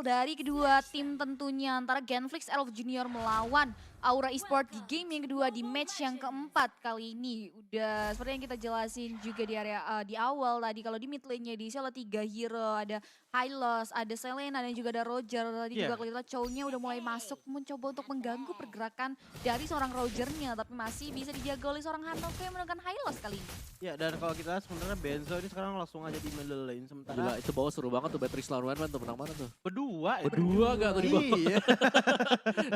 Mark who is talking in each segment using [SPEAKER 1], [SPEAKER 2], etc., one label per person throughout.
[SPEAKER 1] kill dari kedua tim tentunya antara Genflix Elf Junior melawan Aura Esport di game yang kedua di match yang keempat kali ini. Udah seperti yang kita jelasin juga di area di awal tadi kalau di mid lane-nya diisi oleh 3 hero, ada Hylos, ada Selena dan juga ada Roger. Tadi
[SPEAKER 2] Iya.
[SPEAKER 1] juga kelihatan Chow-nya udah mulai masuk mencoba untuk mengganggu pergerakan dari seorang Roger-nya tapi masih bisa dijaga oleh seorang Hanoka yang menggunakan Hylos kali ini.
[SPEAKER 2] Ya, dan kalau kita lihat sebenarnya Benzo ini sekarang langsung aja di middle lane.
[SPEAKER 3] Gila,
[SPEAKER 2] Sementara
[SPEAKER 3] itu bawah seru banget tuh Beatrix lawan Wen tuh menang mana tuh?
[SPEAKER 2] berdua.
[SPEAKER 3] Berdua gak tuh di bawah?
[SPEAKER 2] Iya,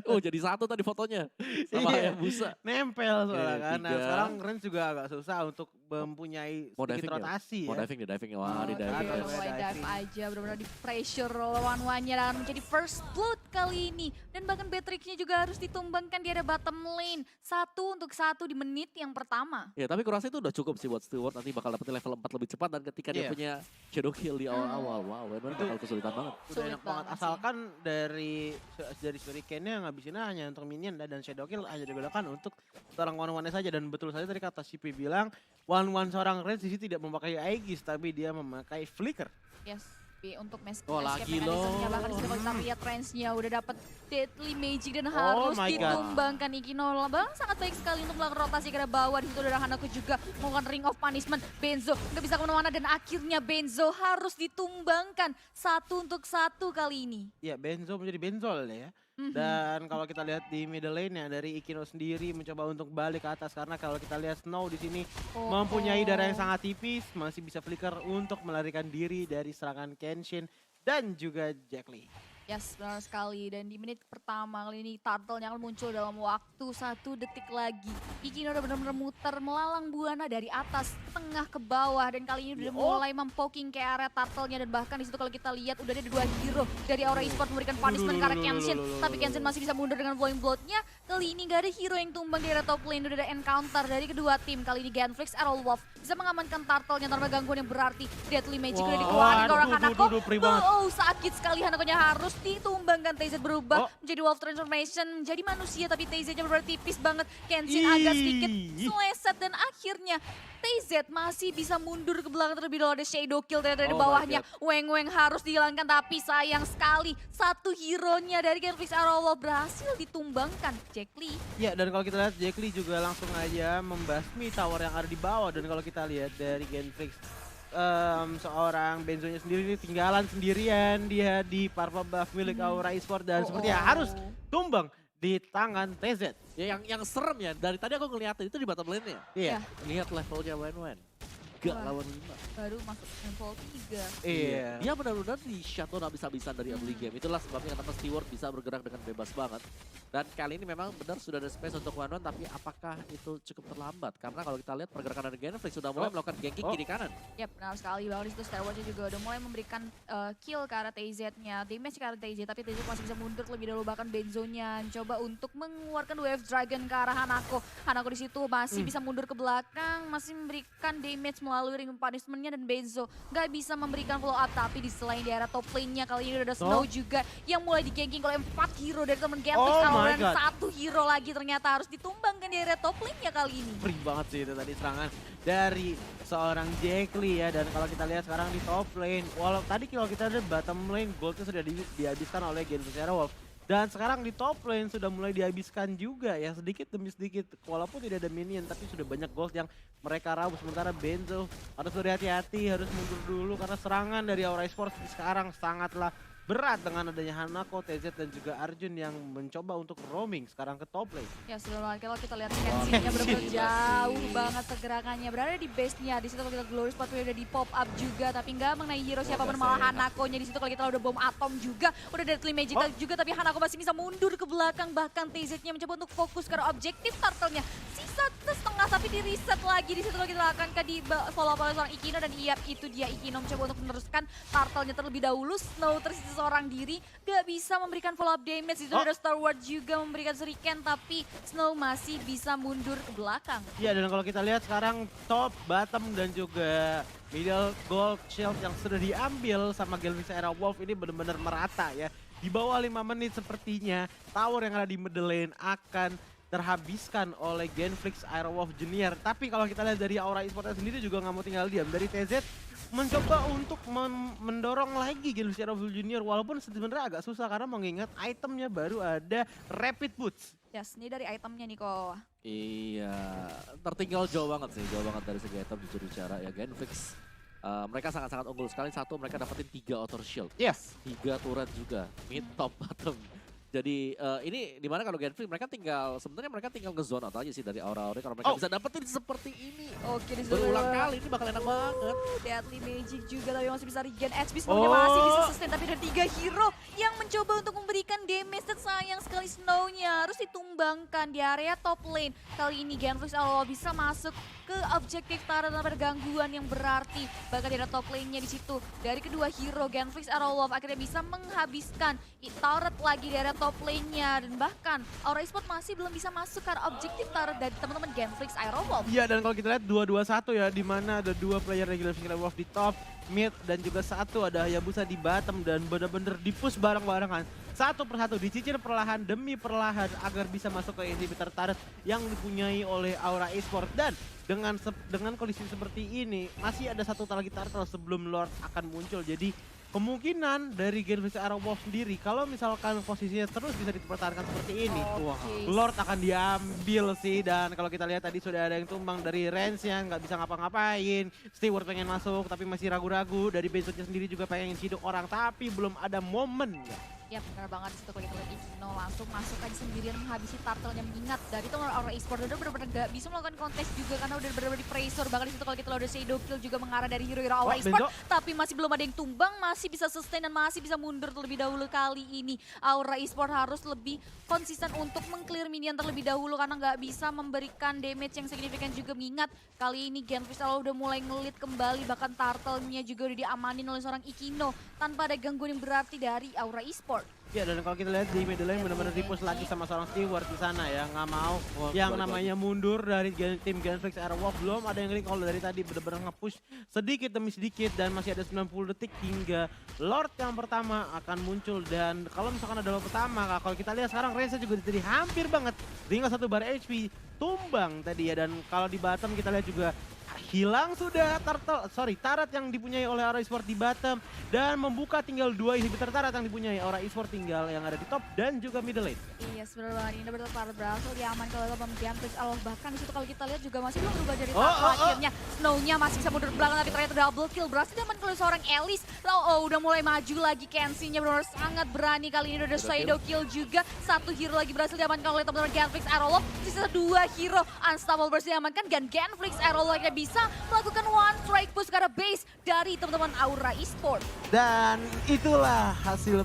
[SPEAKER 3] Oh jadi satu tadi fotonya. Sama
[SPEAKER 2] Iya.
[SPEAKER 3] Hayabusa.
[SPEAKER 2] nempel soalnya kan. Nah,
[SPEAKER 3] tiga.
[SPEAKER 2] sekarang Rens juga agak susah untuk mempunyai
[SPEAKER 3] Mau
[SPEAKER 2] sedikit
[SPEAKER 3] diving ya?
[SPEAKER 2] rotasi
[SPEAKER 3] Mau
[SPEAKER 2] ya.
[SPEAKER 3] diving ya, diving ya. Wah, di
[SPEAKER 1] Oke,
[SPEAKER 3] diving.
[SPEAKER 2] Ada,
[SPEAKER 1] udah mulai dive
[SPEAKER 2] diving.
[SPEAKER 1] aja, benar-benar di pressure lawan-lawannya dan menjadi first blood kali ini. Dan bahkan Beatrix-nya juga harus ditumbangkan di area bottom lane. 1-1 di menit yang pertama.
[SPEAKER 3] Ya tapi kurasa itu udah cukup sih buat Steward, nanti bakal dapetin level 4 lebih cepat dan ketika dia
[SPEAKER 2] Iya.
[SPEAKER 3] punya shadow kill di awal-awal, wow Wen
[SPEAKER 2] Itu-
[SPEAKER 3] bakal kesulitan banget.
[SPEAKER 2] Udah
[SPEAKER 1] Sulit
[SPEAKER 2] enak banget.
[SPEAKER 1] banget sih.
[SPEAKER 2] Asalkan dari Shuriken-nya ngabisin hanya untuk minion dan Shadow Kill hanya digunakan untuk seorang one-one saja. Dan betul saja tadi kata CP bilang one-one seorang Rens di sini tidak memakai Aegis tapi dia memakai Flicker.
[SPEAKER 1] Yes. Untuk
[SPEAKER 3] Oh, lagi
[SPEAKER 1] escape
[SPEAKER 3] loh.
[SPEAKER 1] mechanism-nya, bahkan di situ kalau kita lihat range-nya udah dapat deadly magic dan
[SPEAKER 2] Oh
[SPEAKER 1] harus
[SPEAKER 2] my God.
[SPEAKER 1] ditumbangkan Ikino. Bang sangat baik sekali untuk melakukan rotasi ke arah bawah. Di situ ada Hanaku juga melakukan ring of punishment. Benzo nggak bisa kemana-mana dan akhirnya Benzo harus ditumbangkan 1-1 kali ini.
[SPEAKER 2] Ya, Benzo menjadi Benzol ya. Dan kalau kita lihat di middle lane ya dari Ikino sendiri mencoba untuk balik ke atas karena kalau kita lihat Snow di sini mempunyai darah yang sangat tipis, masih bisa flicker untuk melarikan diri dari serangan Kenshin dan juga Jack Lee.
[SPEAKER 1] Yes, benar sekali. Dan di menit pertama kali ini turtle-nya akan muncul dalam waktu 1 detik lagi. Ikino udah benar-benar muter melalang buana dari atas tengah ke bawah dan kali ini udah mulai mempoking ke area turtle-nya dan bahkan di situ kalau kita lihat udah ada 2 hero dari Aura Esport memberikan punishment ke arah Kenshin. Tapi Kenshin masih bisa mundur dengan flowing blood-nya. Kali ini gak ada hero yang tumbang di area top lane. Udah ada encounter dari kedua tim. Kali ini Genflix, Errol Wolf bisa mengamankan turtle-nya tanpa gangguan yang berarti. Deadly Magic udah dikeluarin ke orang Hanako. Oh, sakit sekali Hanakonya harus ditumbangkan. TZ berubah menjadi Wolf Transformation, menjadi manusia tapi TZ-nya benar tipis banget. Kenshin agak sedikit seleset dan akhirnya TZ masih bisa mundur ke belakang terlebih dahulu. Ada Shadow Kill dari
[SPEAKER 2] Oh my
[SPEAKER 1] bawahnya. Weng harus dihilangkan tapi sayang sekali satu hero-nya dari Genflix Arrow berhasil ditumbangkan. Jack Lee.
[SPEAKER 2] Ya, dan kalau kita lihat Jack Lee juga langsung aja membasmi tower yang ada di bawah. Dan kalau kita lihat dari Genflix, seorang Benzonya sendiri ini tinggalan sendirian dia di Purple Buff milik Aura Esport dan sepertinya harus tumbang di tangan TZ.
[SPEAKER 3] Ya yang serem ya, dari tadi aku ngeliatin itu di bottom lane ya.
[SPEAKER 2] Iya.
[SPEAKER 3] Lihat levelnya Wen. 3
[SPEAKER 1] Wah.
[SPEAKER 3] lawan 5.
[SPEAKER 1] Baru masuk level 3.
[SPEAKER 2] Iya.
[SPEAKER 3] Dia benar-benar di shutdown habis-habisan dari early game. Itulah sebabnya kenapa Steward bisa bergerak dengan bebas banget. Dan kali ini memang benar sudah ada space untuk one-one, tapi apakah itu cukup terlambat? Karena kalau kita lihat pergerakan dari Genflix sudah mulai melakukan ganking kiri kanan.
[SPEAKER 1] Yap, benar sekali. Bahkan disitu Star Wars juga udah mulai memberikan kill ke arah TZ-nya. Damage ke arah TZ, tapi TZ masih bisa mundur lebih dahulu. Bahkan Benzonya coba untuk mengeluarkan Wave Dragon ke arah Hanako. Hanako di situ masih bisa mundur ke belakang, masih memberikan damage melalui ring punishment-nya dan Benzo nggak bisa memberikan follow up. Tapi di selain di area top lane-nya kali ini udah ada Snow juga yang mulai di-ganking oleh 4 hero dari temen Genflix. Dan satu hero lagi ternyata harus ditumbangkan di area top lane-nya kali ini.
[SPEAKER 2] Free banget sih itu tadi serangan dari seorang Jack Lee ya. Dan kalau kita lihat sekarang di top lane, walau tadi kalau kita lihat bottom lane goldnya sudah dihabiskan oleh Genflix Wolf. Dan sekarang di top lane sudah mulai dihabiskan juga ya, sedikit demi sedikit. Walaupun tidak ada minion tapi sudah banyak gold yang mereka raup. Sementara Benzo harus berhati-hati, harus mundur dulu karena serangan dari Aura Esports sekarang sangatlah berat dengan adanya Hanako, TZ dan juga Arjun yang mencoba untuk roaming sekarang ke top lane.
[SPEAKER 1] Ya sudah kalau kita lihat Kenshin-nya benar-benar jauh banget pergerakannya. Berada di base-nya. Di situ kalau kita Glory Spot udah di pop up juga tapi nggak mengenai hero siapapun, malah Hanako-nya di situ kalau kita udah bom atom juga, udah Deadly Magic juga tapi Hanako masih bisa mundur ke belakang. Bahkan TZ-nya mencoba untuk fokus ke objektif turtle-nya. Sisa setengah tapi di reset lagi. Di situ kalau kita akan di follow up oleh seorang Ikino dan iya itu dia Ikino mencoba untuk meneruskan turtle-nya terlebih dahulu. Snow tersisa seorang diri, gak bisa memberikan follow up damage. Itu ada Star Wars juga memberikan shuriken tapi Snow masih bisa mundur ke belakang.
[SPEAKER 2] Ya, dan kalau kita lihat sekarang top, bottom dan juga middle gold shield yang sudah diambil sama Genflix Era Wolf ini benar-benar merata ya. Di bawah 5 menit sepertinya tower yang ada di middle lane akan terhabiskan oleh Genflix Aerowolf Junior. Tapi kalau kita lihat dari Aura Esports sendiri juga nggak mau tinggal diam. Dari TZ mencoba untuk mendorong lagi Gen Zero Junior walaupun sebenarnya agak susah karena mengingat itemnya baru ada Rapid Boots.
[SPEAKER 1] Yes, ini dari itemnya nih kok.
[SPEAKER 3] Iya, tertinggal jauh banget sih, jauh banget dari segi item jujur bicara ya. Genflix mereka sangat-sangat unggul sekali. Satu, mereka dapetin 3 auto shield.
[SPEAKER 2] Yes.
[SPEAKER 3] 3 turret juga, mid, top, bottom. Jadi ini dimana kalau Genflix mereka sebenarnya mereka tinggal nge-zone out aja sih dari aura-aura kalau mereka bisa dapetin seperti ini.
[SPEAKER 1] Oke, di
[SPEAKER 3] Berulang kali ini bakal enak banget.
[SPEAKER 1] Deadly Magic juga tapi masih bisa regen HP semuanya masih bisa sustain tapi ada 3 hero yang mencoba untuk memberikan damage dan sayang sekali Snow-nya harus ditumbangkan di area top lane. Kali ini Genflix Allah bisa masuk ke objektif Tara tanpa ada gangguan yang berarti. Bahkan di area top lane-nya di situ dari kedua hero Genflix Arrow akhirnya bisa menghabiskan turret lagi di area top lane-nya dan bahkan Aura Esport masih belum bisa masuk ke arah objektif turret dari teman-teman Genflix Aerowolf.
[SPEAKER 2] Iya, dan kalau kita lihat 2-2-1 ya, di mana ada 2 player regular Aerowolf di top, mid, dan juga satu ada Hayabusa di bottom dan bener-bener di-push bareng-barengan. Satu persatu dicicil perlahan demi perlahan agar bisa masuk ke inhibitor turret yang dipunyai oleh Aura Esport. Dan dengan kondisi seperti ini masih ada satu lagi turtle sebelum Lord akan muncul. Jadi kemungkinan dari Genflix Aerowolf sendiri kalau misalkan posisinya terus bisa dipertahankan seperti ini, wah, Lord akan diambil sih. Dan kalau kita lihat tadi sudah ada yang tumbang dari range yang nggak bisa ngapa-ngapain. Steward pengen masuk tapi masih ragu-ragu. Dari Bezotnya sendiri juga pengen ciduk orang tapi belum ada momen.
[SPEAKER 1] Ya benar banget disitu kalau kita lihat Ikino langsung masuk aja sendirian menghabisi turtle-nya mengingat dari teman Aura Esport udah benar-benar gak bisa melakukan kontes juga karena udah benar-benar di pressure. Bahkan disitu kalau kita lihat ada Shadow Kill juga mengarah dari hero-hero Aura Esport tapi masih belum ada yang tumbang, masih bisa sustain dan masih bisa mundur terlebih dahulu. Kali ini Aura Esport harus lebih konsisten untuk meng-clear minion terlebih dahulu karena nggak bisa memberikan damage yang signifikan juga mengingat kali ini Genflix udah mulai ngelit kembali bahkan turtle-nya juga udah diamanin oleh seorang Ikino tanpa ada gangguan yang berarti dari Aura Esport.
[SPEAKER 2] Ya, dan kalau kita lihat di middle lane benar-benar di-push lagi sama seorang Steward di sana ya, nggak mau yang namanya mundur dari tim Genflix Aerowolf. Belum ada yang recall dari tadi, benar-benar nge-push sedikit demi sedikit dan masih ada 90 detik hingga Lord yang pertama akan muncul. Dan kalau misalkan ada Lord pertama, kalau kita lihat sekarang range juga jadi hampir banget, tinggal 1 bar HP tumbang tadi ya. Dan kalau di bottom kita lihat juga hilang sudah turret yang dipunyai oleh Aura Esport di bottom dan membuka tinggal 2 inhibitor turret yang dipunyai Aura Esport tinggal yang ada di top dan juga middle lane.
[SPEAKER 1] Iya, sebenarnya ini berhasil diaman kalau Genflix Allah. Bahkan di situ kalau kita lihat juga masih belum berubah dari akhirnya Snow-nya masih bisa mundur belakang tapi ternyata double kill berhasil diaman oleh seorang Elise. Udah mulai maju lagi Kenzie-nya benar-benar sangat berani kali ini udah Shadow Kill juga. Satu hero lagi berhasil diamankan oleh teman-teman Genflix Aerowolf. Sisa 2 hero Unstoppable berhasil diamankan dan Genflix Aerowolf akhirnya bisa melakukan one strike push ke arah base dari teman-teman Aura Esport.
[SPEAKER 2] Dan itulah hasil